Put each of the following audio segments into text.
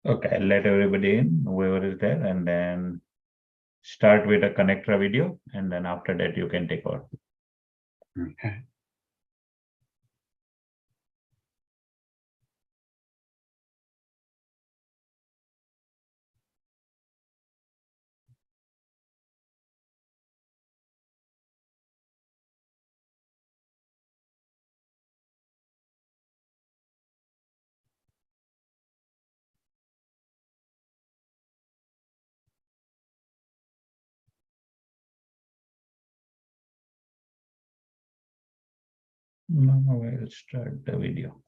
Okay, let everybody in, whoever is there, and then start with a connector video, and then after that you can take over. Okay. Now I'll start the video.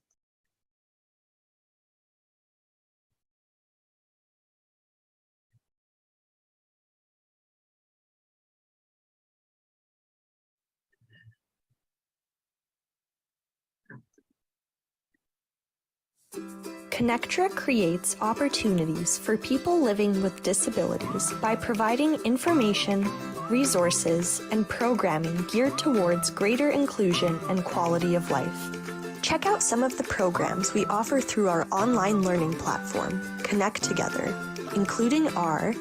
Connectra creates opportunities for people living with disabilities by providing information, resources, and programming geared towards greater inclusion and quality of life. Check out some of the programs we offer through our online learning platform, Connect Together, including our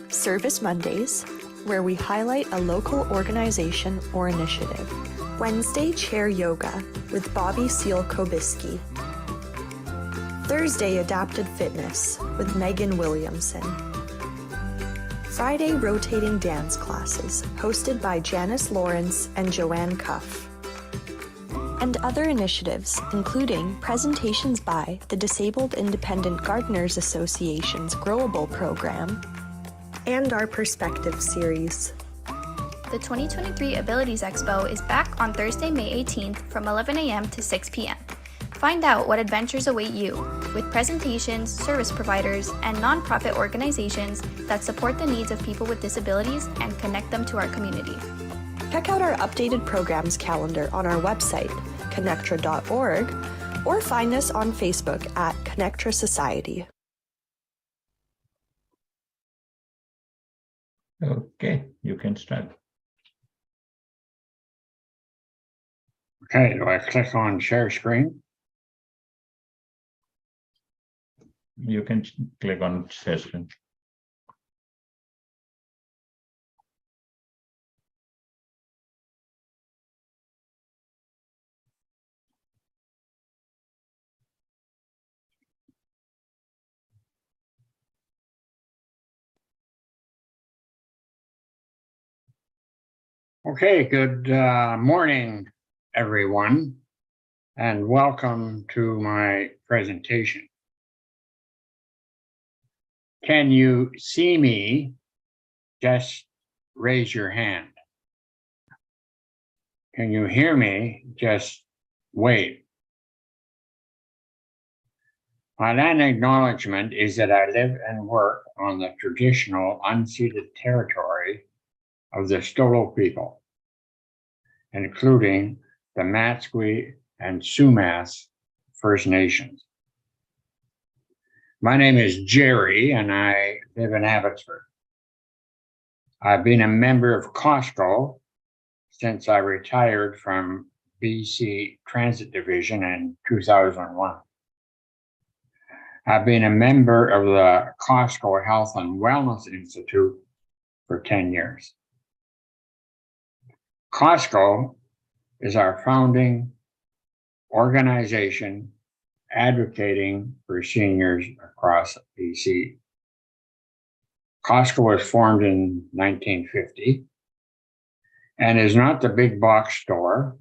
Service Mondays, where we highlight a local organization or initiative, Wednesday Chair Yoga with Bobby Seal-Kobiski, Thursday Adapted Fitness with Megan Williamson, Friday Rotating Dance Classes hosted by Janice Lawrence and Joanne Cuff, and other initiatives including presentations by the Disabled Independent Gardeners Association's Growable program and our Perspective series. The 2023 Abilities Expo is back on Thursday, May 18th from 11 a.m. to 6 p.m. Find out what adventures await you with presentations, service providers, and nonprofit organizations that support the needs of people with disabilities and connect them to our community. Check out our updated programs calendar on our website, connectra.org, or find us on Facebook at Connectra Society. Okay, you can start. Okay, do I click on share screen? You can click on session. Okay, good morning, everyone, and welcome to my presentation. Can you see me? Just raise your hand. Can you hear me? Just wait. My land acknowledgement is that I live and work on the traditional unceded territory of the Stolo people, including the Matsqui and Sumas First Nations. My name is Jerry and I live in Abbotsford. I've been a member of COSCO since I retired from BC Transit Division in 2001. I've been a member of the COSCO Health and Wellness Institute for 10 years. COSCO is our founding organization advocating for seniors across BC. COSCO was formed in 1950 and is not the big box store.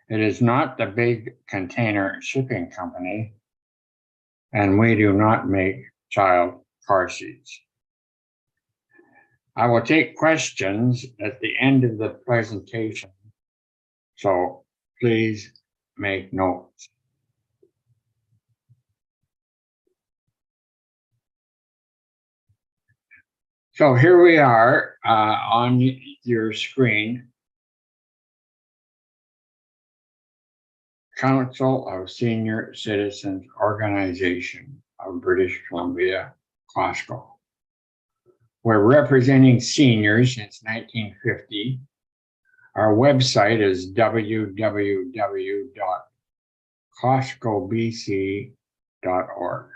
It is not the big container shipping company, and we do not make child car seats. I will take questions at the end of the presentation, so please make notes. So here we are on your screen. Council of Senior Citizens Organization of British Columbia, COSCO. We're representing seniors since 1950. Our website is www.coscobc.org.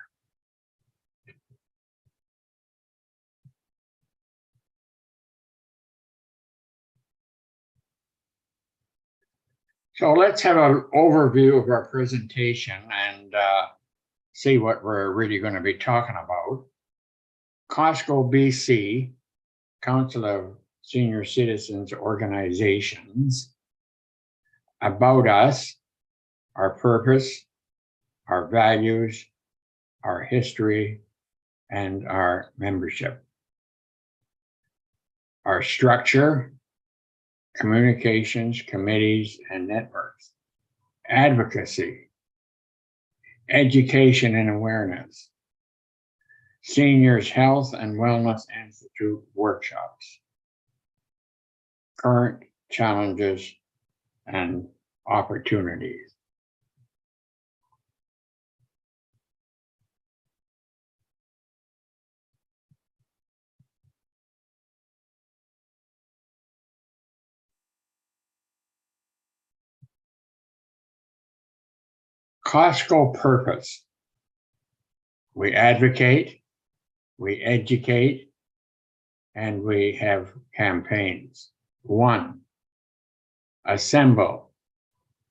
So let's have an overview of our presentation and see what we're really going to be talking about. COSCO BC, Council of Senior Citizens Organizations, about us, our purpose, our values, our history, and our membership. Our structure, communications, committees, and networks. Advocacy, education and awareness. Seniors Health and Wellness Institute workshops. Current challenges and opportunities. COSCO purpose. We advocate, we educate, and we have campaigns. 1, assemble,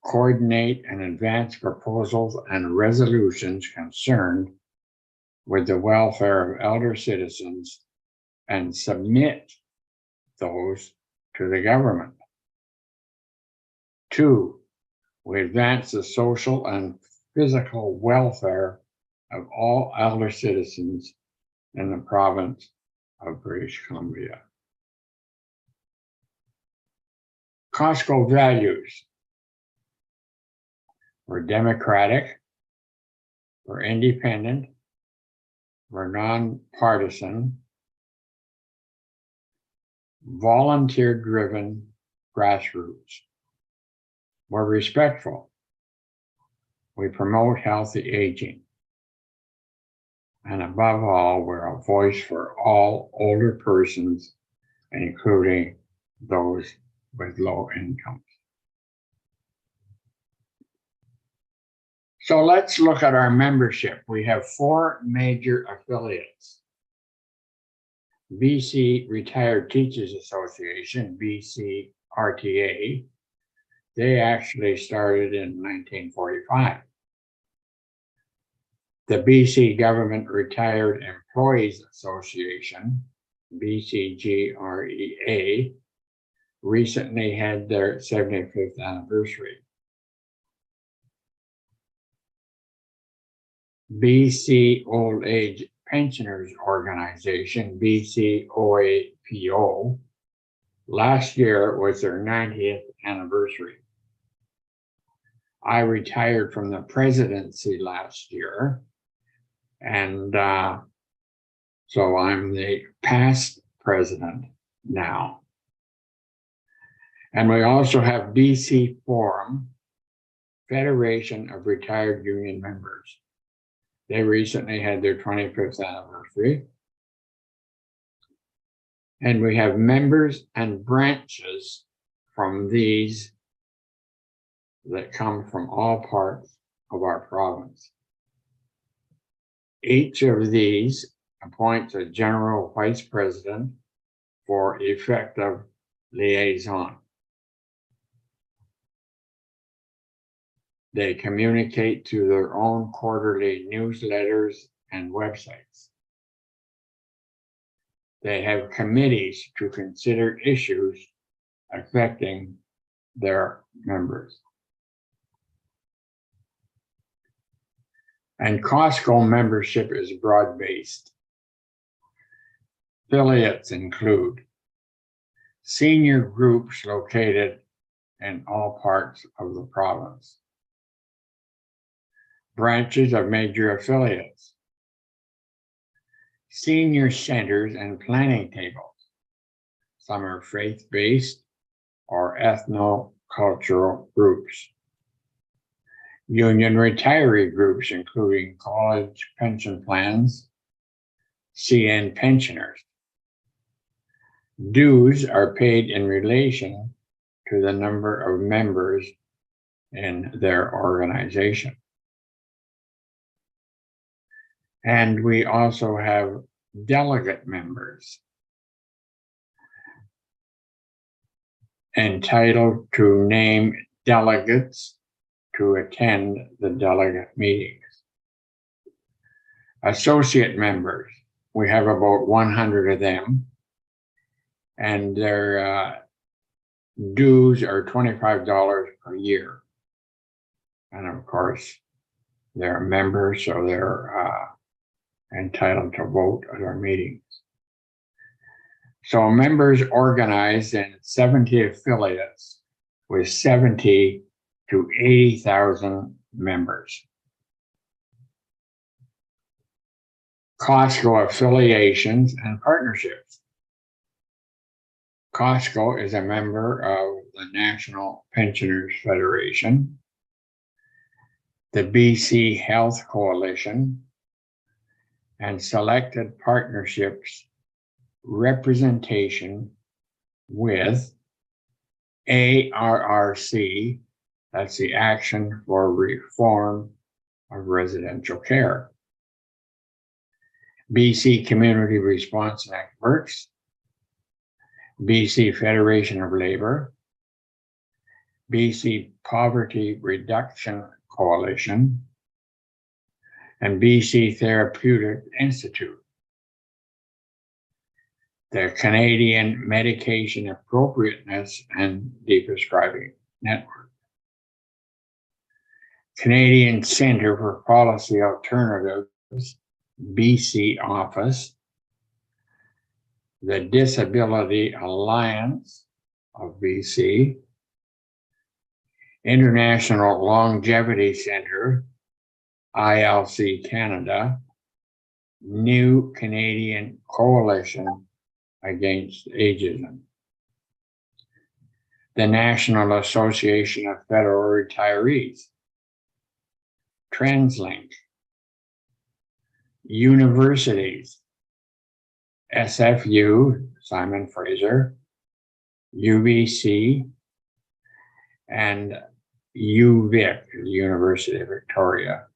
coordinate, and advance proposals and resolutions concerned with the welfare of elder citizens and submit those to the government. 2, we advance the social and physical welfare of all elder citizens in the province of British Columbia. COSCO values. We're democratic, we're independent, we're nonpartisan, volunteer-driven grassroots. We're respectful. We promote healthy aging. And above all, we're a voice for all older persons, including those with low incomes. So let's look at our membership. We have 4 major affiliates. BC Retired Teachers Association, BC RTA. They actually started in 1945. The BC Government Retired Employees Association, BCGREA, recently had their 75th anniversary. BC Old Age Pensioners Organization, BCOAPO, last year was their 90th anniversary. I retired from the presidency last year, and so I'm the past president now. And we also have BC Forum, Federation of Retired Union Members. They recently had their 25th anniversary. And we have members and branches from these that come from all parts of our province. Each of these appoints a general vice president for effective liaison. They communicate through their own quarterly newsletters and websites. They have committees to consider issues affecting their members. And COSCO membership is broad-based. Affiliates include senior groups located in all parts of the province. Branches of major affiliates. Senior centers and planning tables. Some are faith-based or ethno-cultural groups. Union retiree groups, including college pension plans, CN pensioners. Dues are paid in relation to the number of members in their organization. And we also have delegate members entitled to name delegates to attend the delegate meetings. Associate members, we have about 100 of them, and their dues are $25 per year. And of course, they're members, so they're entitled to vote at our meetings. So members organized in 70 affiliates with 70 to 80,000 members. COSCO affiliations and partnerships. COSCO is a member of the National Pensioners Federation, the BC Health Coalition, and selected partnerships representation with ARRC, that's the Action for Reform of Residential Care, BC Community Response Networks, BC Federation of Labor, BC Poverty Reduction Coalition, and BC Therapeutic Institute, the Canadian Medication Appropriateness and Deprescribing Network, Canadian Centre for Policy Alternatives, BC office, the Disability Alliance of BC, International Longevity Centre, ILC Canada, New Canadian Coalition Against Ageism, the National Association of Federal Retirees, TransLink, universities, SFU, Simon Fraser, UBC, and UVic, the University of Victoria.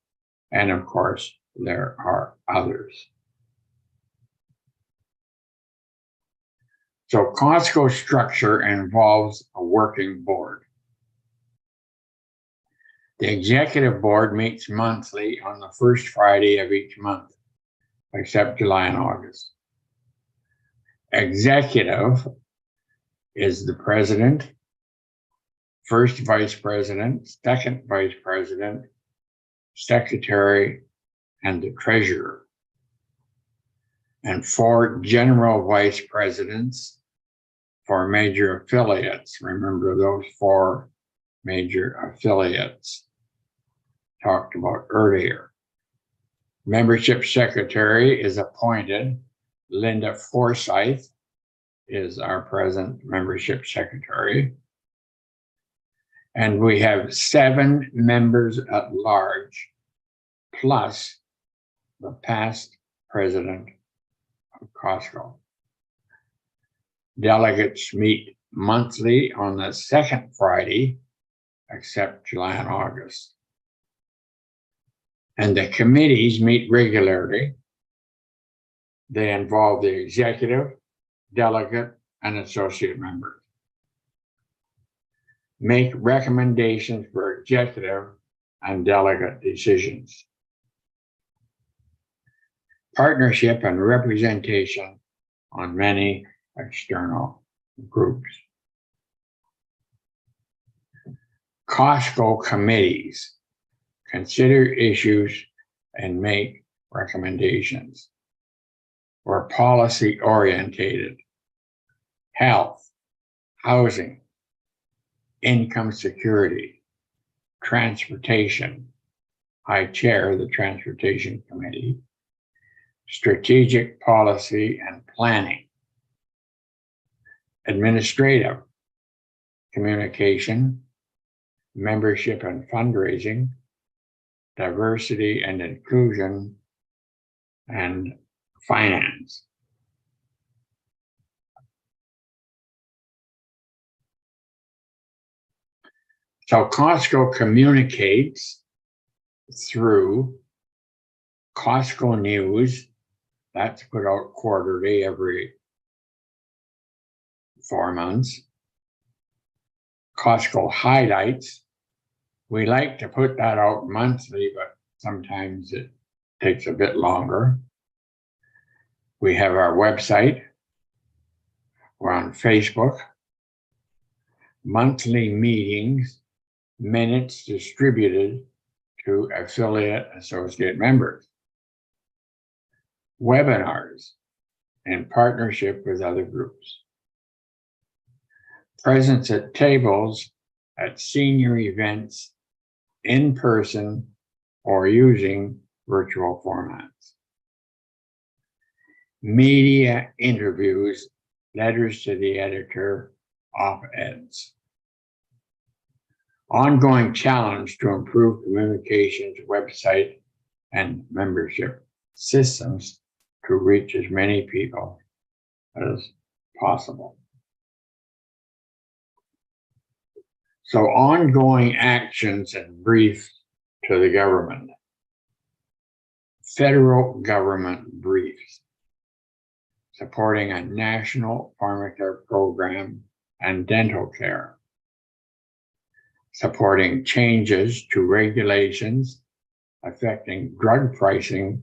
And of course, there are others. So COSCO structure involves a working board. The executive board meets monthly on the first Friday of each month, except July and August. Executive is the president, first vice president, second vice president, secretary, and the treasurer. And 4 general vice presidents for major affiliates. Remember those 4 major affiliates talked about earlier. Membership secretary is appointed. Linda Forsyth is our present membership secretary. And we have 7 members at large, plus the past president of COSCO. Delegates meet monthly on the second Friday, except July and August. And the committees meet regularly. They involve the executive, delegate, and associate members. Make recommendations for executive and delegate decisions. Partnership and representation on many external groups. COSCO committees consider issues and make recommendations. We're policy orientated. Health, housing, income security, transportation. I chair the Transportation Committee. Strategic policy and planning. Administrative, communication, membership and fundraising, diversity and inclusion, and finance. So COSCO communicates through COSCO News. That's put out quarterly every 4 months. COSCO highlights. We like to put that out monthly, but sometimes it takes a bit longer. We have our website. We're on Facebook. Monthly meetings, minutes distributed to affiliate associate members. Webinars in partnership with other groups. Presence at tables at senior events in person or using virtual formats. Media interviews, letters to the editor, op-eds. Ongoing challenge to improve communications, website, and membership systems to reach as many people as possible. So ongoing actions and brief to the government. Federal government briefs supporting a national pharmacare program and dental care, supporting changes to regulations affecting drug pricing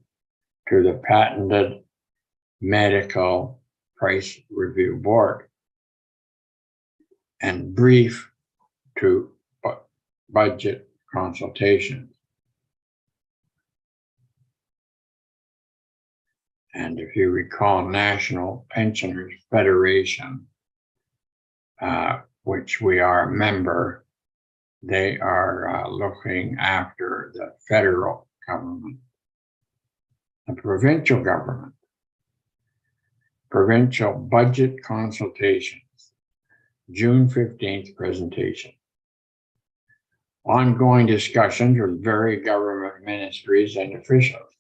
to the patented medical price review board, and brief to budget consultations. And if you recall, National Pensioners Federation, which we are a member, they are looking after the federal government. The provincial government, provincial budget consultations, June 15th presentation. Ongoing discussions with various government ministries and officials.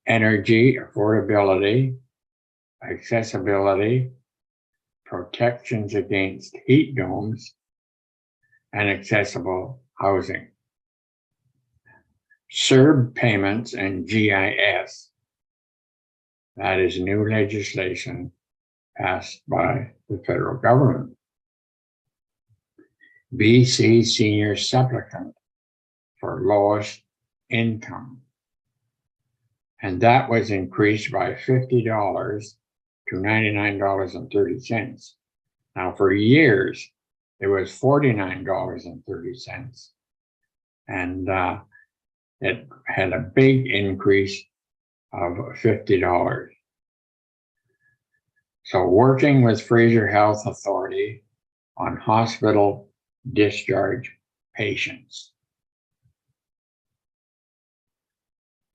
Energy, affordability, accessibility, protections against heat domes, and accessible housing. CERB payments and GIS. That is new legislation passed by the federal government. BC senior supplicant for lowest income. And that was increased by $50 to $99.30. Now for years, it was $49.30. And it had a big increase of $50. So working with Fraser Health Authority on hospital discharge patients.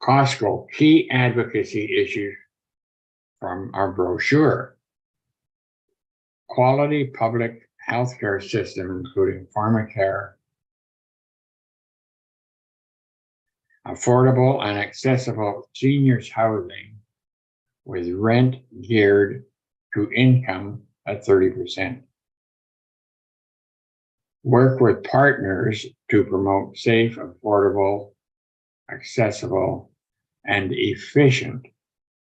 COSCO key advocacy issues from our brochure. Quality public healthcare system, including pharmacare, affordable and accessible seniors housing with rent geared to income at 30%. Work with partners to promote safe, affordable, accessible, and efficient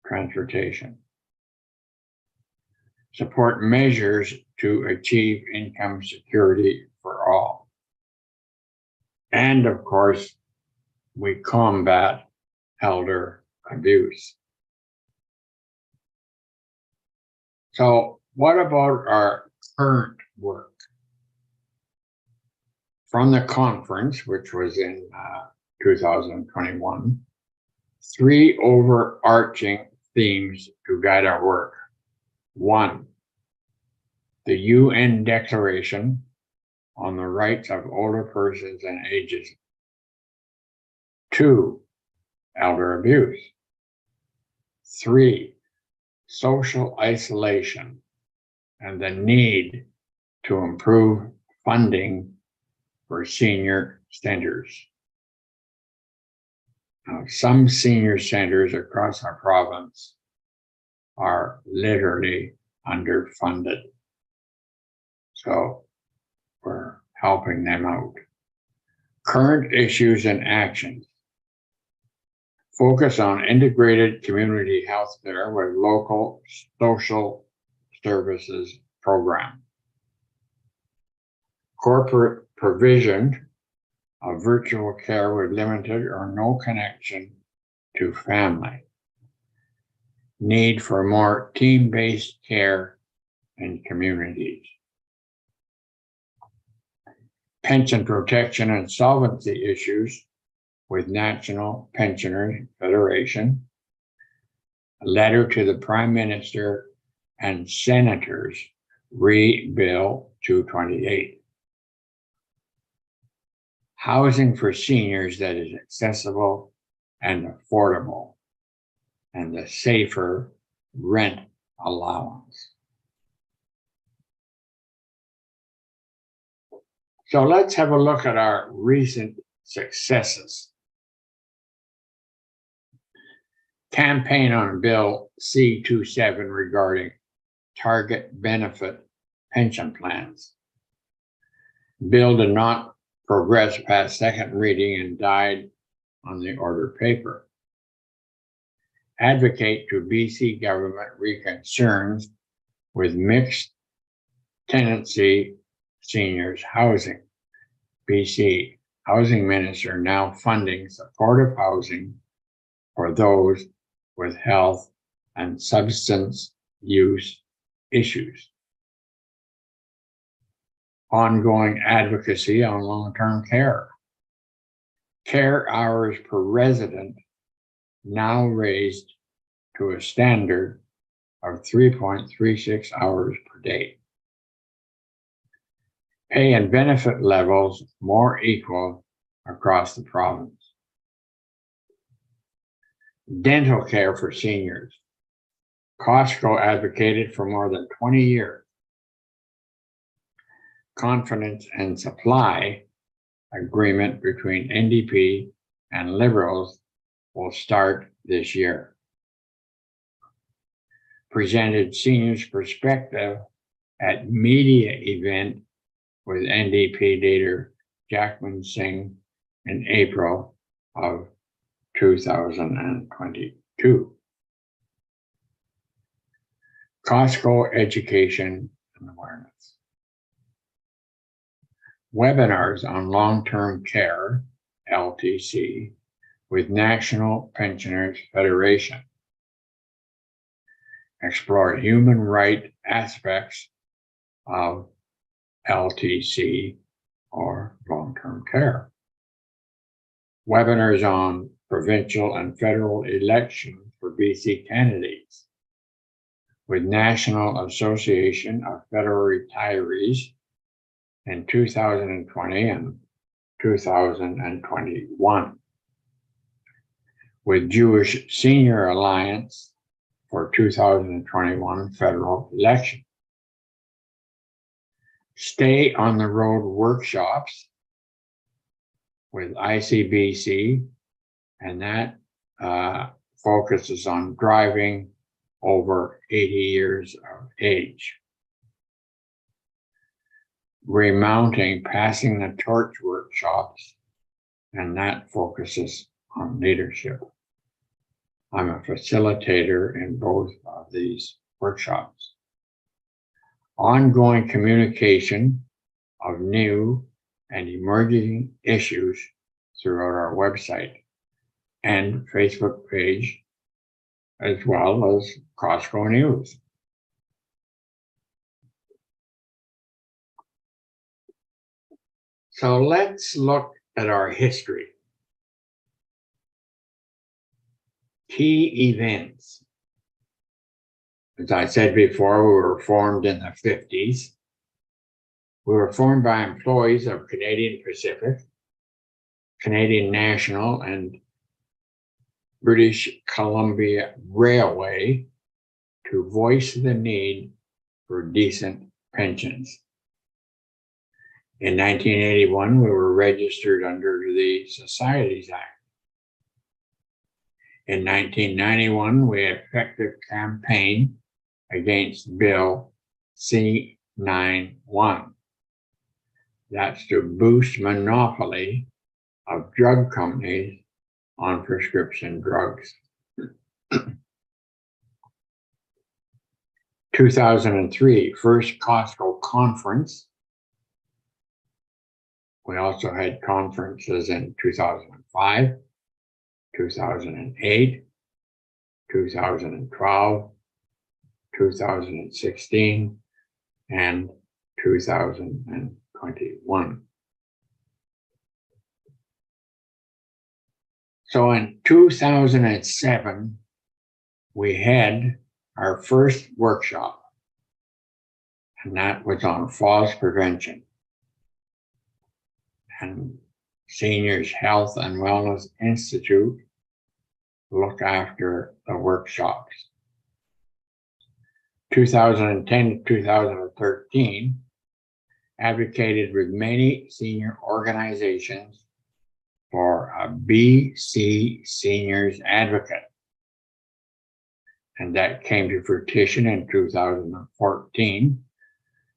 transportation. Support measures to achieve income security for all. And of course, we combat elder abuse. So what about our current work? From the conference, which was in 2021, 3 overarching themes to guide our work. 1, the UN Declaration on the Rights of Older Persons and Ages. 2, elder abuse. 3, social isolation and the need to improve funding for senior centers. Now, some senior centers across our province are literally underfunded. So we're helping them out. Current issues and actions. Focus on integrated community health care with local social services program. corporate provision of virtual care with limited or no connection to family. Need for more team-based care in communities. Pension protection and solvency issues with National Pensioners Federation. A letter to the Prime Minister and Senators, Bill 228. Housing for seniors that is accessible and affordable, and the safer rent allowance. So let's have a look at our recent successes. Campaign on Bill C-27 regarding target benefit pension plans. Bill did not progress past second reading and died on the order paper. Advocate to BC government reconcerns with mixed tenancy seniors housing. BC Housing Minister now funding supportive housing for those with health and substance use issues. Ongoing advocacy on long-term care. Care hours per resident now raised to a standard of 3.36 hours per day. Pay and benefit levels more equal across the province. Dental care for seniors. COSCO advocated for more than 20 years. Confidence and supply agreement between NDP and Liberals will start this year. Presented seniors' perspective at media event with NDP leader Jackman Singh in April of 2022. COSCO education and awareness. Webinars on long-term care, LTC, with National Pensioners Federation. Explore human right aspects of LTC or long-term care. Webinars on provincial and federal elections for BC candidates with National Association of Federal Retirees in 2020 and 2021. With Jewish Senior Alliance for 2021 federal election. Stay on the Road workshops with ICBC, and that focuses on driving over 80 years of age. Remounting, passing the torch workshops, and that focuses on leadership. I'm a facilitator in both of these workshops. Ongoing communication of new and emerging issues throughout our website and Facebook page, as well as COSCO News. So let's look at our history. Key events. As I said before, we were formed in the 50s. We were formed by employees of Canadian Pacific, Canadian National, and British Columbia Railway to voice the need for decent pensions. In 1981, we were registered under the Societies Act. In 1991, we effective campaign against Bill C-91. That's to boost monopoly of drug companies on prescription drugs. 2003, first COSCO conference We also had conferences in 2005, 2008, 2012, 2016, and 2021. So in 2007, we had our first workshop, and that was on falls prevention. And Seniors Health and Wellness Institute looked after the workshops. 2010 to 2013 advocated with many senior organizations for a BC Seniors Advocate. And that came to fruition in 2014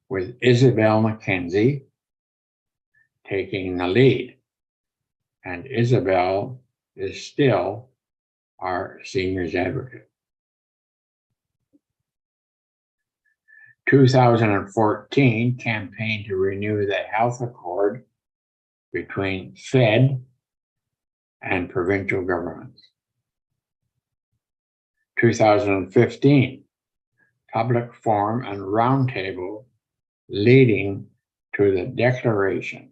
with Isabel McKenzie taking the lead. And Isabel is still our Seniors Advocate. 2014 campaigned to renew the health accord between Fed and provincial governments. 2015, public forum and roundtable leading to the declaration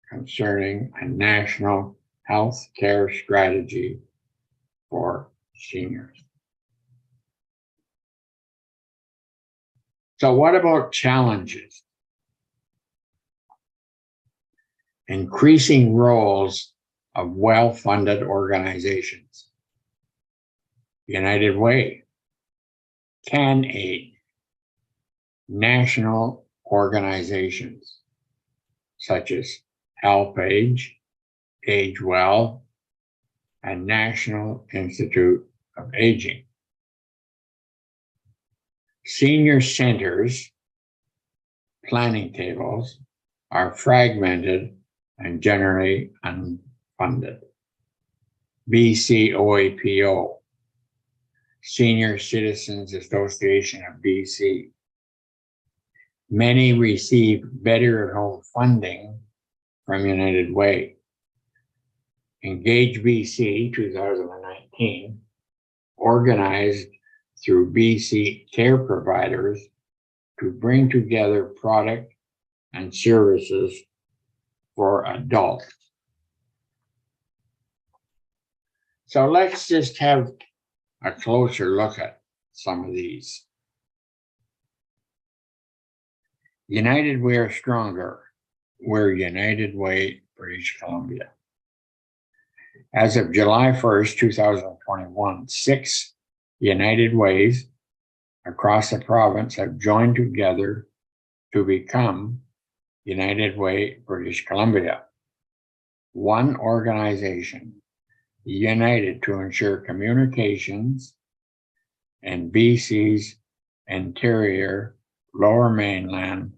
concerning a national health care strategy for seniors. So what about challenges? Increasing roles of well-funded organizations. United Way, CanAid, national organizations such as HelpAge, Age Well, and National Institute of Aging. Senior centers planning tables are fragmented and generally unfunded. BCOAPO, Senior Citizens Association of BC. Many receive Better at Home funding from United Way. Engage BC 2019, organized through BC care providers to bring together product and services for adults. So let's just have a closer look at some of these. United We Are Stronger. We're United Way, British Columbia. As of July 1st, 2021, 6 United Ways across the province have joined together to become United Way, British Columbia. One organization united to ensure communications in BC's interior, Lower Mainland,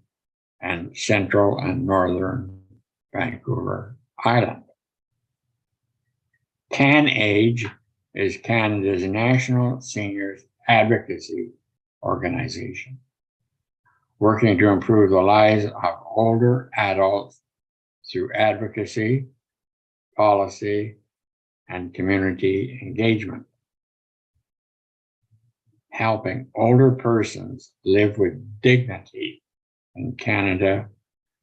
and Central and Northern Vancouver Island. CanAge is Canada's national seniors advocacy organization, working to improve the lives of older adults through advocacy, policy, and community engagement. Helping older persons live with dignity in Canada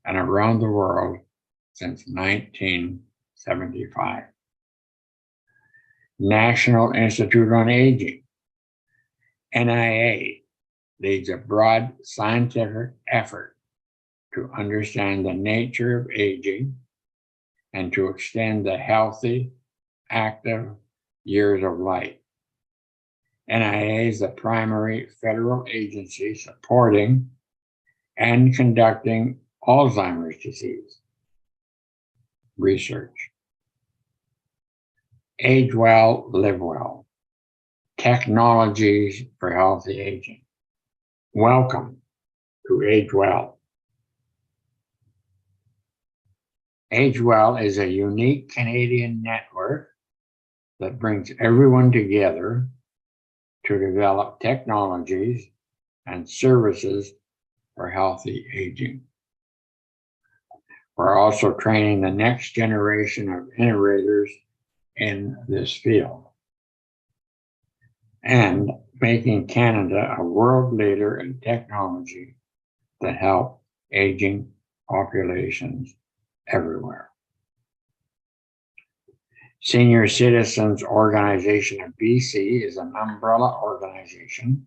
and around the world since 1975. National Institute on Aging, NIA, leads a broad scientific effort to understand the nature of aging and to extend the healthy, active years of life. NIA is the primary federal agency supporting and conducting Alzheimer's disease research. Age Well, Live Well, technologies for healthy aging. Welcome to Age Well. Age Well is a unique Canadian network that brings everyone together to develop technologies and services for healthy aging. We're also training the next generation of innovators in this field and making Canada a world leader in technology that help aging populations everywhere. Senior Citizens Organization of BC is an umbrella organization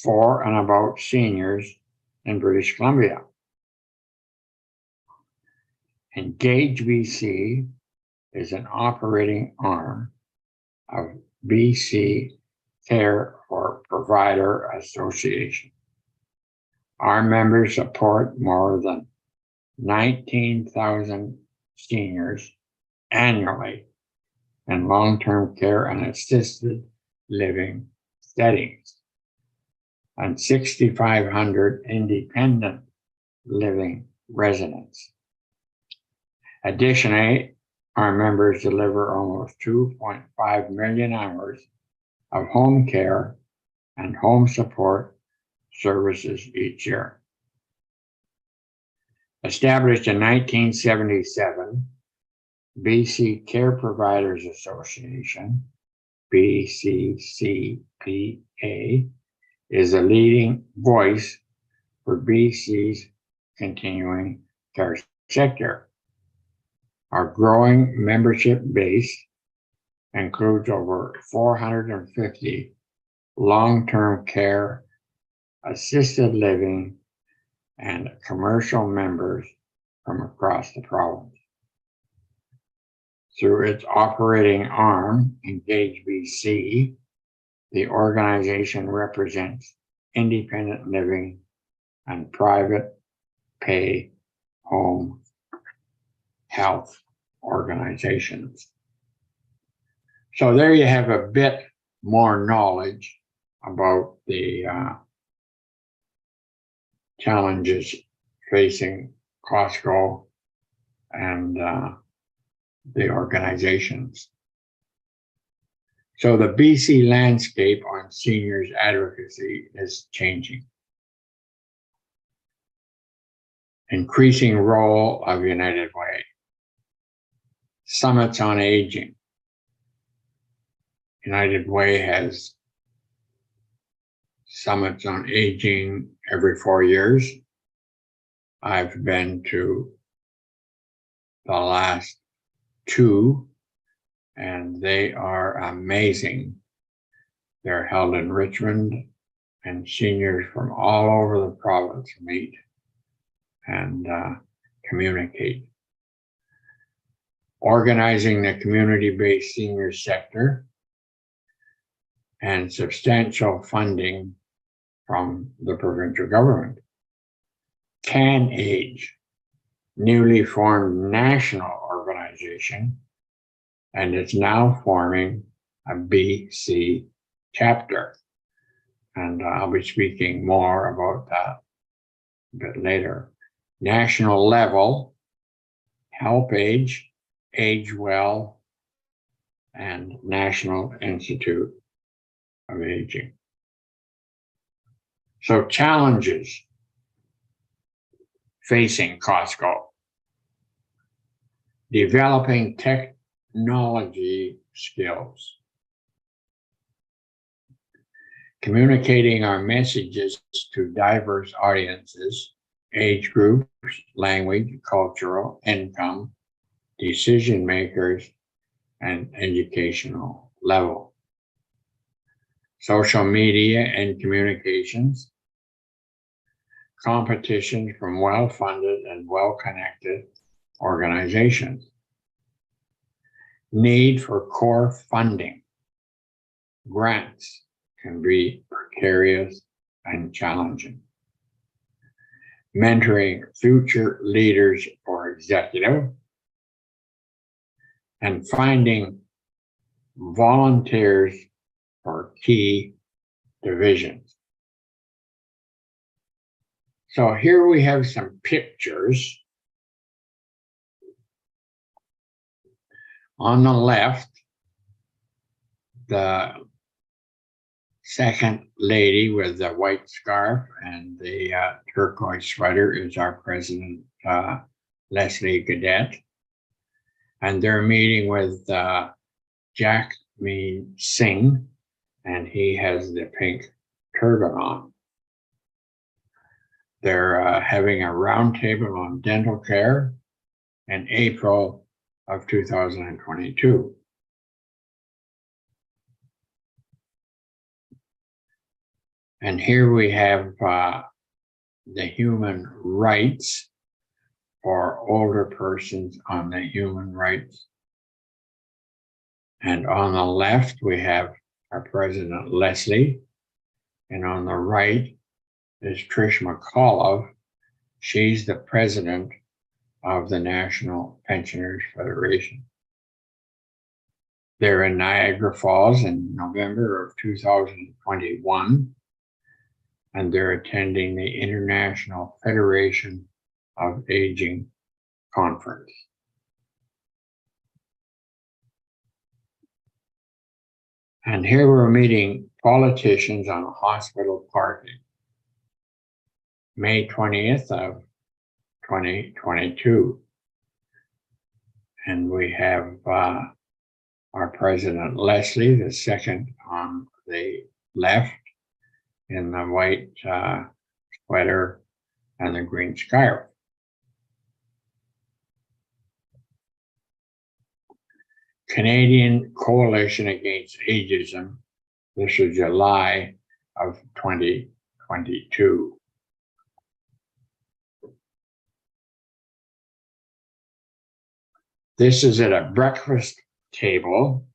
for and about seniors in British Columbia. Engage BC is an operating arm of BC Care for Provider Association. Our members support more than 19,000 seniors annually in long-term care and assisted living settings and 6,500 independent living residents. Additionally, our members deliver almost 2.5 million hours of home care and home support services each year. Established in 1977, BC Care Providers Association, BCCPA, is a leading voice for BC's continuing care sector. Our growing membership base includes over 450 long-term care, assisted living, and commercial members from across the province. Through its operating arm, Engage BC, the organization represents independent living and private pay home health organizations. So there you have a bit more knowledge about the challenges facing COSCO and the organizations. So the BC landscape on seniors advocacy is changing. Increasing role of United Way. Summits on aging. United Way has summits on aging every 4 years. I've been to the last 2, and they are amazing. They're held in Richmond, and seniors from all over the province meet and communicate. Organizing the community-based senior sector and substantial funding from the provincial government. Can Age, newly formed national organization, and it's now forming a BC chapter. And I'll be speaking more about that a bit later. National level, Help Age, Age Well, and National Institute of Aging. So challenges facing COSCO. Developing technology skills. Communicating our messages to diverse audiences, age groups, language, cultural, income, decision makers, and educational level. Social media and communications. Competition from well-funded and well-connected organizations. Need for core funding. Grants can be precarious and challenging. Mentoring future leaders for executive. And finding volunteers for key divisions. So here we have some pictures. On the left, the second lady with the white scarf and the turquoise sweater is our president, Leslie Gadet, and they're meeting with Jack Singh, and he has the pink turban on. They're having a roundtable on dental care in April of 2022. And here we have the human rights for older persons on the human rights. And on the left, we have our President Leslie, and on the right is Trish McAuliffe. She's the president of the National Pensioners Federation. They're in Niagara Falls in November of 2021, and they're attending the International Federation of Aging Conference. And here we're meeting politicians on hospital parking. May 20th of 2022. And we have our President Leslie, the second on the left, in the white sweater and the green scarf. Canadian Coalition Against Ageism. This is July of 2022. This is at a breakfast table,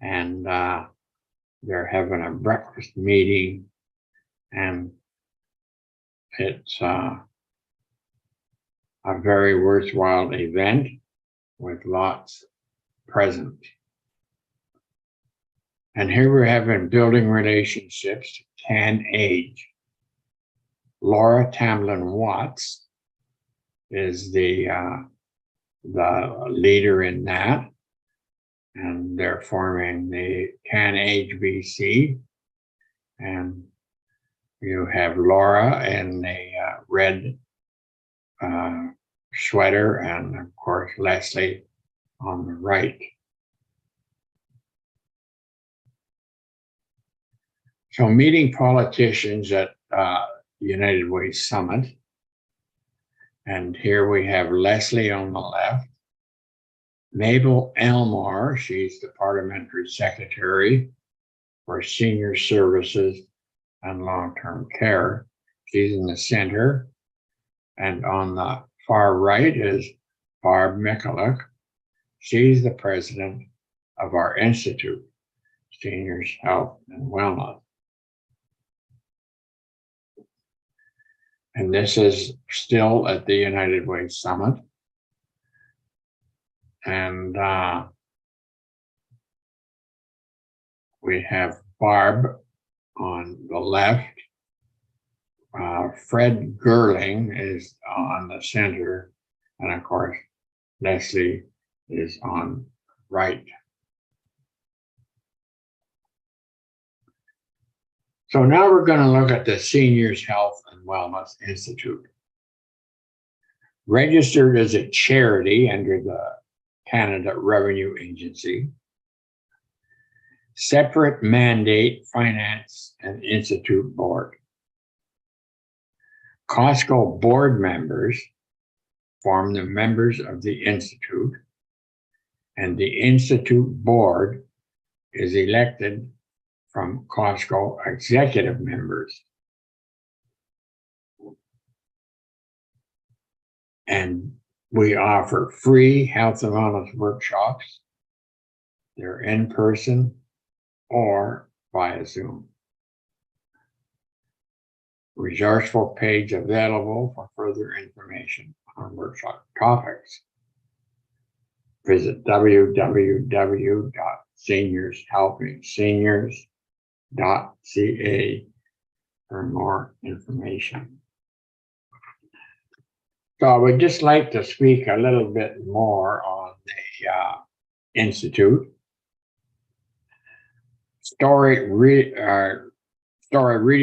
and they're having a breakfast meeting, and it's a very worthwhile event with lots present. And here we're having building relationships to can age. Laura Tamlin Watts is the leader in that, and they're forming the Can Age BC. And you have Laura in the red sweater, and of course Leslie on the right. So meeting politicians at United Way Summit. And here we have Leslie on the left. Mabel Elmore, she's the Parliamentary Secretary for Senior Services and Long-Term Care. She's in the center. And on the far right is Barb Michalak. She's the president of our institute, Seniors Health and Wellness. And this is still at the United Way Summit. And we have Barb on the left. Fred Gerling is on the center. And of course, Leslie is on right. So now we're going to look at the Seniors Health and Wellness Institute. Registered as a charity under the Canada Revenue Agency. Separate mandate, finance and institute board. COSCO board members form the members of the institute, and the institute board is elected from COSCO executive members. And we offer free health and wellness workshops. They're in person or via Zoom. Resourceful page available for further information on workshop topics. Visit www.seniorshelpingseniors.ca for more information. So I would just like to speak a little bit more on the Institute. Story really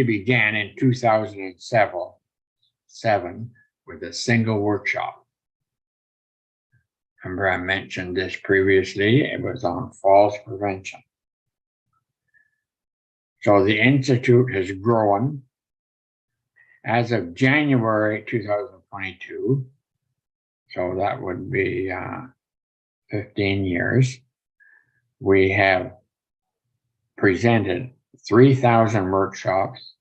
began in 2007 with a single workshop. Remember, I mentioned this previously. It was on falls prevention. So the Institute has grown. As of January 2022, so that would be 15 years, we have presented 3,000 workshops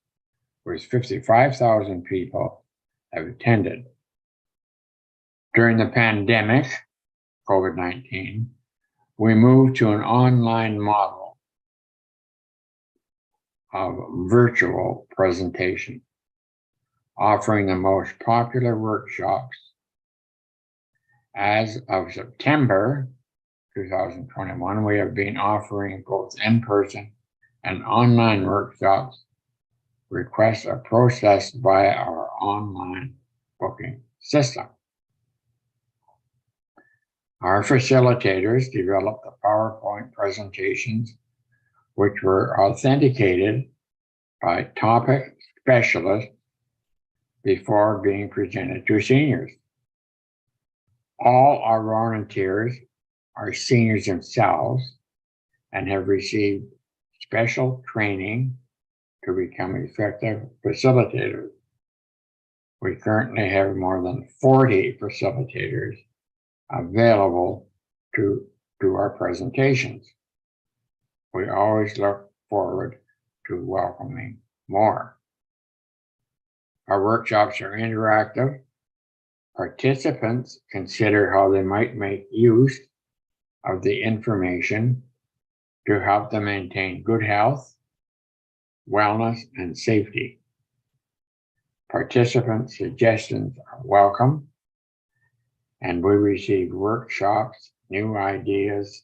with 55,000 people have attended. During the pandemic, COVID-19, we moved to an online model of virtual presentation, offering the most popular workshops. As of September 2021, we have been offering both in-person and online workshops. Requests are processed via our online booking system. Our facilitators developed the PowerPoint presentations, which were authenticated by topic specialists before being presented to seniors. All our volunteers are seniors themselves and have received special training to become effective facilitators. We currently have more than 40 facilitators available to do our presentations. We always look forward to welcoming more. Our workshops are interactive. Participants consider how they might make use of the information to help them maintain good health, wellness, and safety. Participant suggestions are welcome, and we receive workshops, new ideas,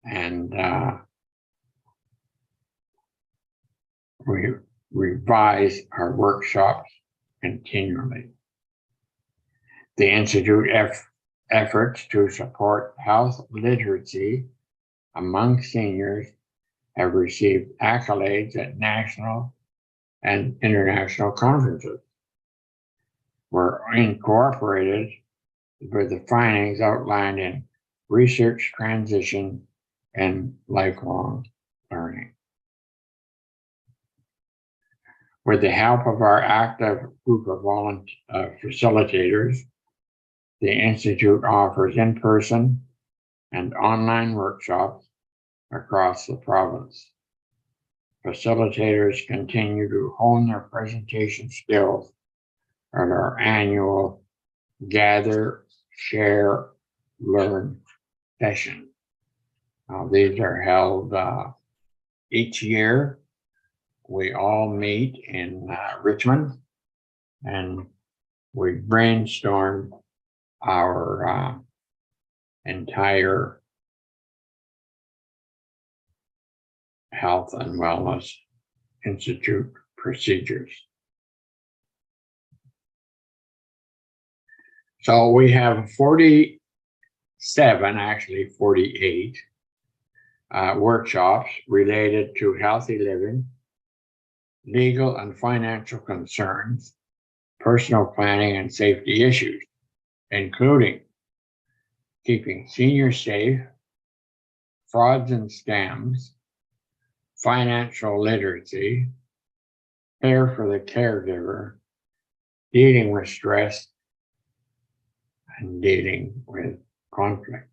and we revise our workshops continually. The Institute efforts to support health literacy among seniors have received accolades at national and international conferences. We're incorporated with the findings outlined in Research Transition and Lifelong Learning. With the help of our active group of facilitators, the Institute offers in-person and online workshops across the province. Facilitators continue to hone their presentation skills at our annual Gather, Share, Learn session. These are held each year. We all meet in Richmond, and we brainstorm our entire Health and Wellness Institute procedures. So we have 47, actually 48 workshops related to healthy living, legal and financial concerns, personal planning and safety issues, including keeping seniors safe, frauds and scams, financial literacy, care for the caregiver, dealing with stress, and dealing with conflict.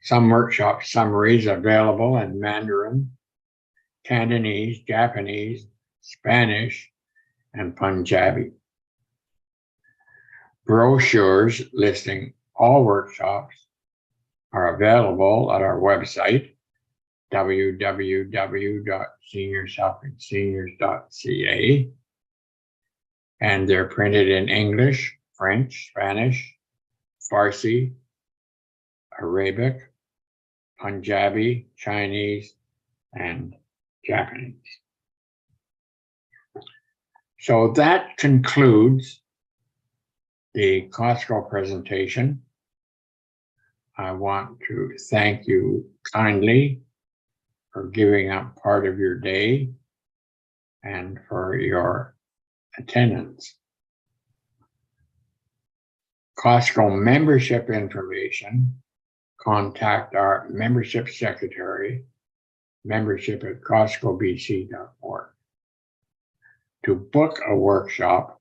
Some workshop summaries available in Mandarin, Cantonese, Japanese, Spanish, and Punjabi. Brochures listing all workshops are available at our website, www.seniorshelpingseniors.ca, and they're printed in English, French, Spanish, Farsi, Arabic, Punjabi, Chinese, and Japanese. So that concludes the COSCO presentation. I want to thank you kindly for giving up part of your day and for your attendance. COSCO membership information, contact our membership secretary, membership@coscobc.org. To book a workshop,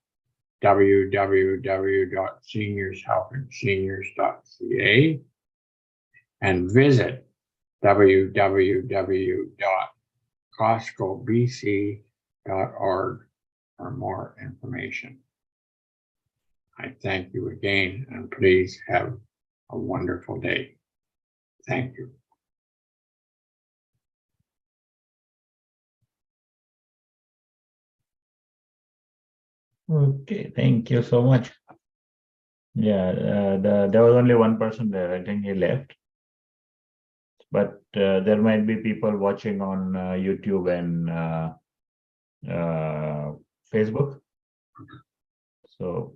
www.seniorshelpingseniors.ca, and visit www.coscobc.org for more information. I thank you again, and please have a wonderful day. Thank you. Okay, thank you so much. Yeah, there was only one person there. I think he left. But there might be people watching on YouTube and Facebook. So,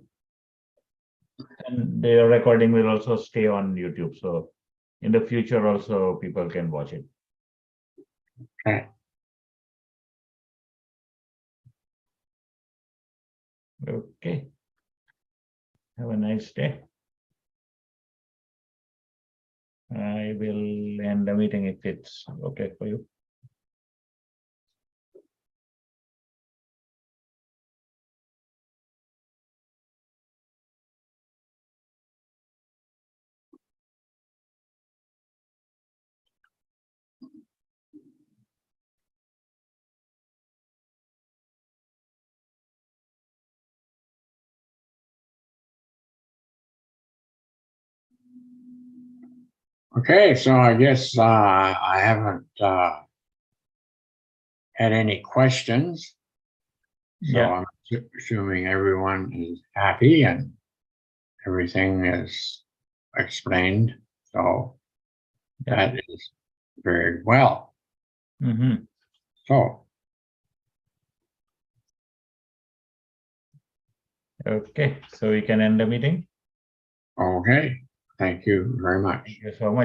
and their recording will also stay on YouTube. So, in the future, also people can watch it. Okay. Okay. Have a nice day. I will end the meeting if it's okay for you. Okay, so I guess I haven't had any questions. So Yeah. I'm assuming everyone is happy and everything is explained. So Yeah. that is very well. Mm-hmm. So, Okay, so we can end the meeting. okay, thank you very much. Thank you so much.